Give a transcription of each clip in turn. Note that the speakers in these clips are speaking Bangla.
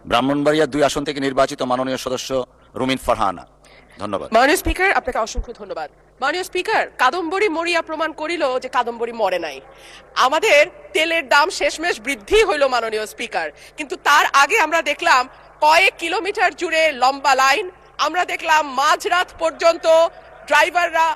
ব্রাহ্মণবাড়িয়া 2 আসন থেকে নির্বাচিত মাননীয় সদস্য রুমিন ফারহানা। ধন্যবাদ। মাননীয় স্পিকার, আপনাকে অসংখ্য ধন্যবাদ। মাননীয় স্পিকার, কাদম্বরী মরিয়া প্রমাণ করিল যে কাদম্বরী মরে নাই। আমাদের তেলের দাম শেষমেশ বৃদ্ধি হইল মাননীয় স্পিকার, কিন্তু তার আগে আমরা দেখলাম কয়েক কিলোমিটার জুড়ে লম্বা লাইন। আমরা দেখলাম মাঝরাত পর্যন্ত ড্রাইভাররা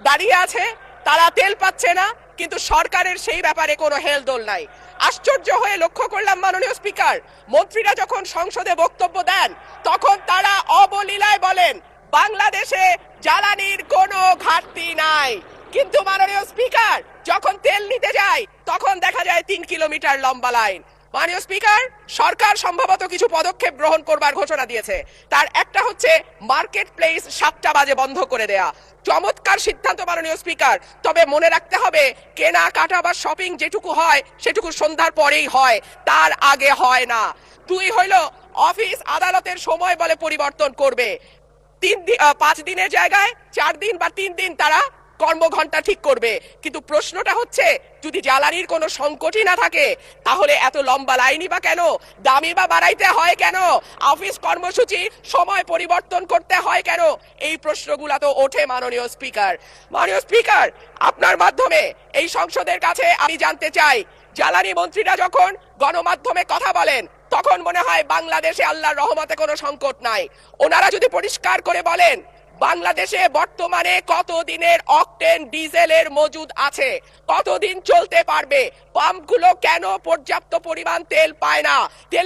দাঁড়িয়ে আছে, তারা তেল পাচ্ছে না, কিন্তু সরকারের সেই ব্যাপারে কোনো হেলদোল নাই। আশ্চর্য হয়ে লক্ষ্য করলাম মাননীয় স্পিকার, মন্ত্রীরা যখন সংসদে বক্তব্য দেন তখন তারা অবলীলায় বলেন বাংলাদেশে জ্বালানির কোনো ঘাটতি নাই, কিন্তু মাননীয় স্পিকার যখন তেল নিতে যায় তখন দেখা যায় 3 কিলোমিটার লম্বা লাইন। মাননীয় স্পিকার, সরকার সম্ভবত কিছু পদক্ষেপ গ্রহণ করবার ঘোষণা দিয়েছে। তার একটা হচ্ছে মার্কেট প্লেস 7টা বাজে বন্ধ করে দেয়া। চমৎকার সিদ্ধান্ত মাননীয় স্পিকার, তবে মনে রাখতে হবে কেনাকাটা বা শপিং যেটুকু হয় সেটুকু সন্ধ্যার পরেই হয়, তার আগে হয় না। 2 হইল অফিস আদালতের সময় বলে পরিবর্তন করবে। 5 দিনের জায়গায় 4 দিন বা 3 দিন তারা কর্মঘণ্টা ঠিক করবে। কিন্তু প্রশ্নটা হচ্ছে যদি জ্বালানির কোনো সংকটই না থাকে তাহলে এত লম্বা লাইনই বা কেন, দামি বা বাড়াইতে হয় কেন, অফিস কর্মসূচি সময় পরিবর্তন করতে হয় কেন, এই প্রশ্নগুলো তো ওঠে মাননীয় স্পিকার। মাননীয় স্পিকার, আপনার মাধ্যমে এই সংসদের কাছে আমি জানতে চাই, জ্বালানি মন্ত্রীরা যখন গণমাধ্যমে কথা বলেন তখন মনে হয় বাংলাদেশে আল্লাহর রহমতে কোনো সংকট নাই। ওনারা যদি পরিষ্কার করে বলেন বাংলাদেশে বর্তমানে কত দিনের অকটেন ডিজেলের মজুদ আছে, কতদিন চলতে পারবে, পাম্পগুলো কেন পর্যাপ্ত পরিমাণ তেল পায় না, তেল